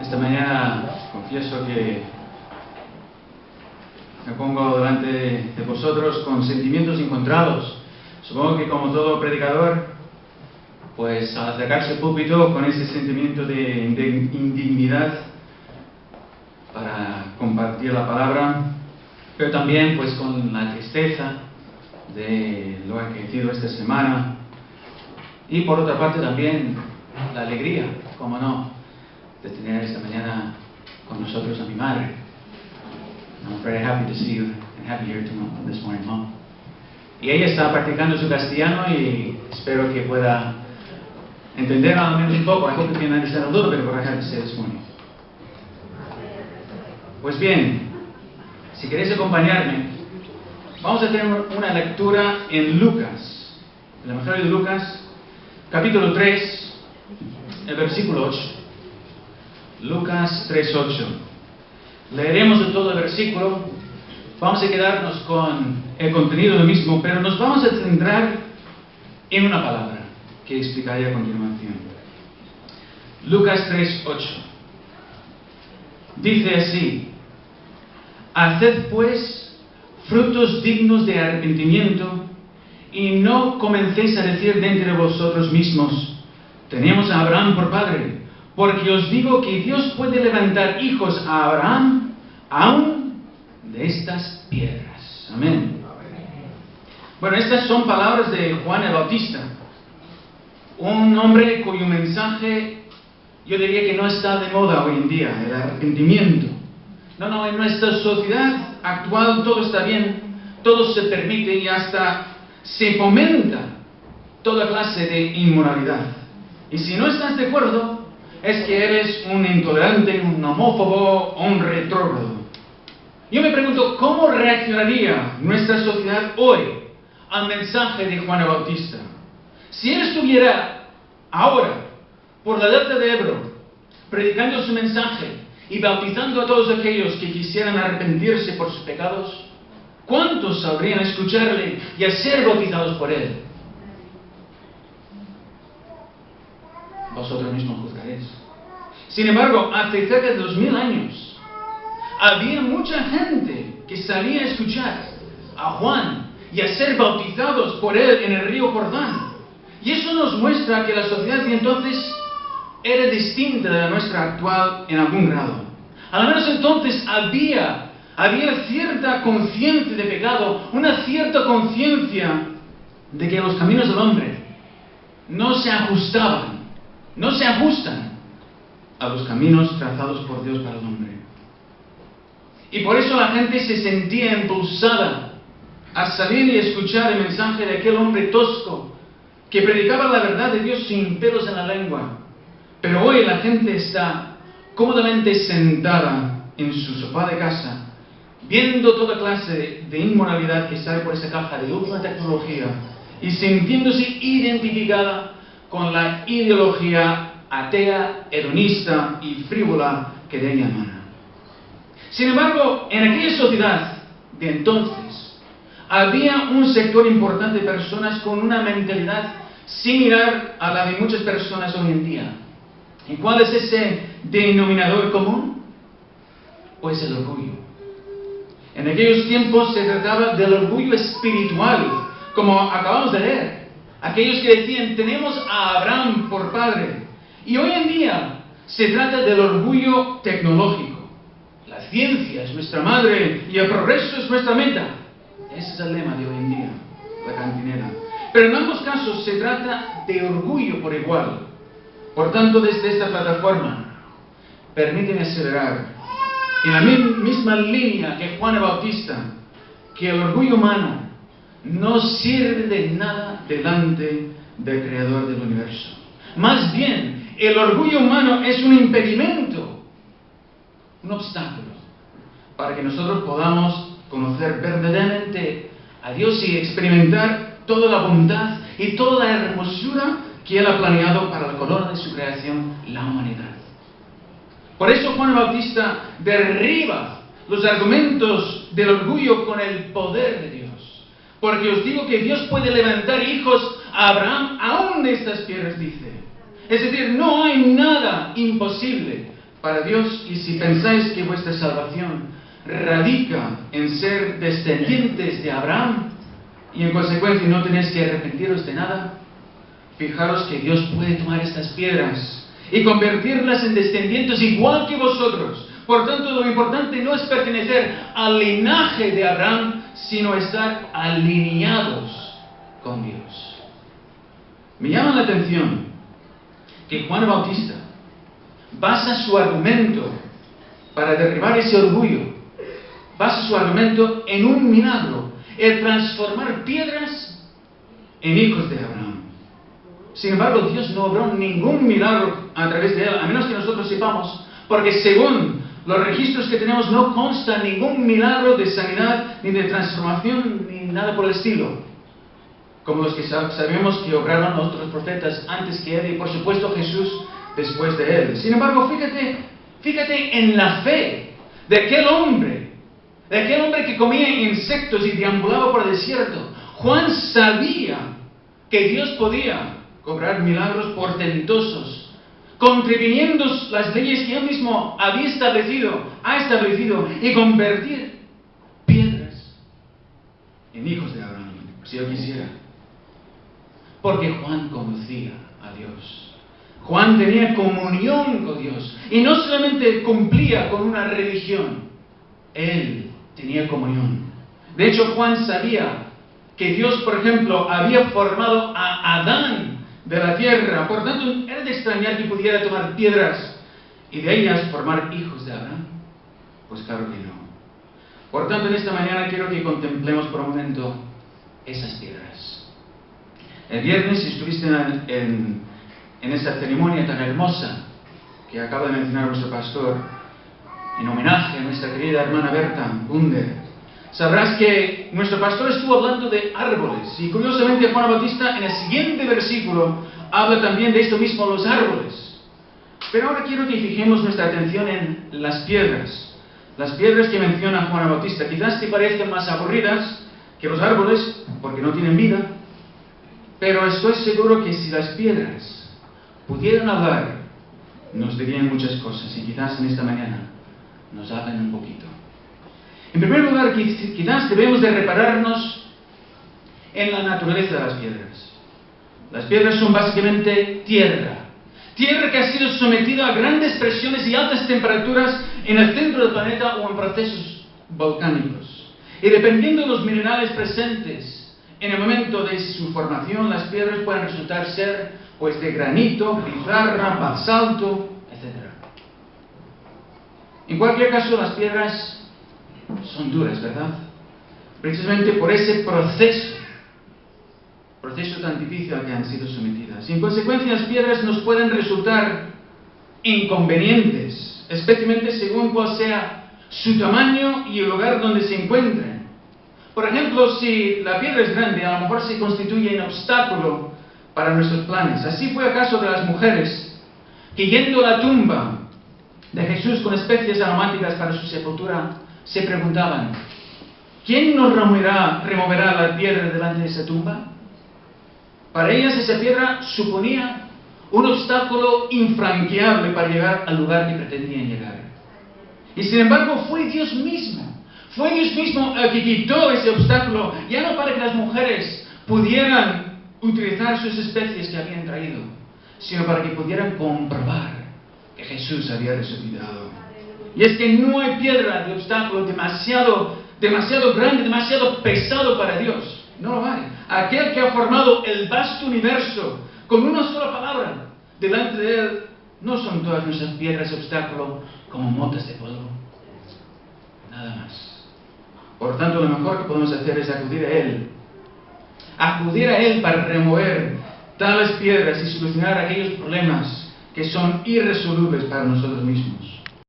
Esta mañana confieso que me pongo delante de vosotros con sentimientos encontrados. Supongo que como todo predicador, pues al acercarse al púlpito con ese sentimiento de indignidad para compartir la palabra, pero también pues con la tristeza de lo acaecido esta semana y por otra parte también la alegría, como no, de tener esta mañana con nosotros a mi madre. I'm very happy to see you and have you here this morning, Mom. Y ella está practicando su castellano y espero que pueda entender al menos un poco. I hope you can understand a little bit of what I have to say this morning. Pues bien, si queréis acompañarme, vamos a tener una lectura en Lucas, el Evangelio de Lucas, capítulo 3, el versículo 8. Lucas 3:8. Leeremos de todo el versículo, vamos a quedarnos con el contenido del mismo, pero nos vamos a centrar en una palabra que explicaré a continuación. Lucas 3:8. Dice así: haced pues frutos dignos de arrepentimiento y no comencéis a decir de entre vosotros mismos: tenemos a Abraham por padre. Porque os digo que Dios puede levantar hijos a Abraham aún de estas piedras. Amén. Bueno, estas son palabras de Juan el Bautista, un hombre cuyo mensaje yo diría que no está de moda hoy en día, el arrepentimiento. No, en nuestra sociedad actual todo está bien, todo se permite y hasta se fomenta toda clase de inmoralidad. Y si no estás de acuerdo, es que eres un intolerante, un homófobo o un retrógrado. Yo me pregunto, ¿cómo reaccionaría nuestra sociedad hoy al mensaje de Juan el Bautista? Si él estuviera ahora, por la delta de Ebro, predicando su mensaje y bautizando a todos aquellos que quisieran arrepentirse por sus pecados, ¿cuántos sabrían escucharle y a ser bautizados por él? Vosotros mismos juzgaréis. Sin embargo, hace cerca de 2000 años, había mucha gente que salía a escuchar a Juan y a ser bautizados por él en el río Jordán. Y eso nos muestra que la sociedad de entonces era distinta de la nuestra actual en algún grado. Al menos entonces había cierta conciencia de pecado, una cierta conciencia de que los caminos del hombre no se ajustan a los caminos trazados por Dios para el hombre. Y por eso la gente se sentía impulsada a salir y escuchar el mensaje de aquel hombre tosco que predicaba la verdad de Dios sin pelos en la lengua. Pero hoy la gente está cómodamente sentada en su sofá de casa, viendo toda clase de inmoralidad que sale por esa caja de última tecnología y sintiéndose identificada con la ideología atea, hedonista y frívola que de ella emana. Sin embargo, en aquella sociedad de entonces había un sector importante de personas con una mentalidad similar a la de muchas personas hoy en día. ¿Y cuál es ese denominador común? Pues el orgullo. En aquellos tiempos se trataba del orgullo espiritual, como acabamos de leer. Aquellos que decían, tenemos a Abraham por padre. Y hoy en día se trata del orgullo tecnológico. La ciencia es nuestra madre y el progreso es nuestra meta. Ese es el lema de hoy en día, la cantinera. Pero en ambos casos se trata de orgullo por igual. Por tanto, desde esta plataforma, permíteme aseverar, en la misma línea que Juan el Bautista, que el orgullo humano no sirve de nada delante del Creador del universo. Más bien, el orgullo humano es un impedimento, un obstáculo, para que nosotros podamos conocer verdaderamente a Dios y experimentar toda la bondad y toda la hermosura que Él ha planeado para la corona de su creación, la humanidad. Por eso Juan el Bautista derriba los argumentos del orgullo con el poder de Dios. Porque os digo que Dios puede levantar hijos a Abraham aún de estas piedras, dice. Es decir, no hay nada imposible para Dios, y si pensáis que vuestra salvación radica en ser descendientes de Abraham, y en consecuencia no tenéis que arrepentiros de nada, fijaros que Dios puede tomar estas piedras y convertirlas en descendientes igual que vosotros. Por tanto, lo importante no es pertenecer al linaje de Abraham, sino estar alineados con Dios. Me llama la atención que Juan Bautista basa su argumento para derribar ese orgullo, basa su argumento en un milagro, el transformar piedras en hijos de Abraham. Sin embargo, Dios no obró ningún milagro a través de él, a menos que nosotros sepamos, porque según los registros que tenemos no consta ningún milagro de sanidad, ni de transformación, ni nada por el estilo, como los que sabemos que obraron otros profetas antes que él, y por supuesto Jesús después de él. Sin embargo, fíjate en la fe de aquel hombre que comía insectos y deambulaba por el desierto. Juan sabía que Dios podía cobrar milagros portentosos, contraviniendo las leyes que él mismo ha establecido, y convertir piedras en hijos de Abraham, si él quisiera. Porque Juan conocía a Dios. Juan tenía comunión con Dios, y no solamente cumplía con una religión, él tenía comunión. De hecho, Juan sabía que Dios, por ejemplo, había formado a Adán de la tierra. Por tanto, ¿era de extrañar que pudiera tomar piedras y de ellas formar hijos de Abraham? Pues claro que no. Por tanto, en esta mañana quiero que contemplemos por un momento esas piedras. El viernes, si estuviste en esta ceremonia tan hermosa que acaba de mencionar nuestro pastor, en homenaje a nuestra querida hermana Berta Bunder, sabrás que nuestro pastor estuvo hablando de árboles, y curiosamente Juan Bautista en el siguiente versículo habla también de esto mismo, los árboles. Pero ahora quiero que fijemos nuestra atención en las piedras que menciona Juan Bautista. Quizás te parezcan más aburridas que los árboles, porque no tienen vida, pero estoy seguro que si las piedras pudieran hablar, nos dirían muchas cosas, y quizás en esta mañana nos hablen un poquito. En primer lugar, quizás debemos de repararnos en la naturaleza de las piedras. Las piedras son básicamente tierra que ha sido sometida a grandes presiones y altas temperaturas en el centro del planeta o en procesos volcánicos. Y dependiendo de los minerales presentes en el momento de su formación, las piedras pueden resultar ser de granito, pizarra, basalto, etc. En cualquier caso, las piedras son duras, ¿verdad? Precisamente por ese proceso tan difícil al que han sido sometidas. Y en consecuencia, las piedras nos pueden resultar inconvenientes, especialmente según cuál sea su tamaño y el lugar donde se encuentren. Por ejemplo, si la piedra es grande, a lo mejor se constituye un obstáculo para nuestros planes. Así fue el caso de las mujeres que, yendo a la tumba de Jesús con especies aromáticas para su sepultura, se preguntaban: ¿quién nos removerá la piedra delante de esa tumba? Para ellas esa piedra suponía un obstáculo infranqueable para llegar al lugar que pretendían llegar. Y sin embargo fue Dios mismo el que quitó ese obstáculo, ya no para que las mujeres pudieran utilizar sus especies que habían traído, sino para que pudieran comprobar que Jesús había resucitado. Y es que no hay piedra de obstáculo demasiado grande, demasiado pesado para Dios. No lo hay. Aquel que ha formado el vasto universo con una sola palabra, delante de él no son todas nuestras piedras de obstáculo como motas de polvo. Nada más. Por tanto, lo mejor que podemos hacer es acudir a Él para remover tales piedras y solucionar aquellos problemas que son irresolubles para nosotros mismos.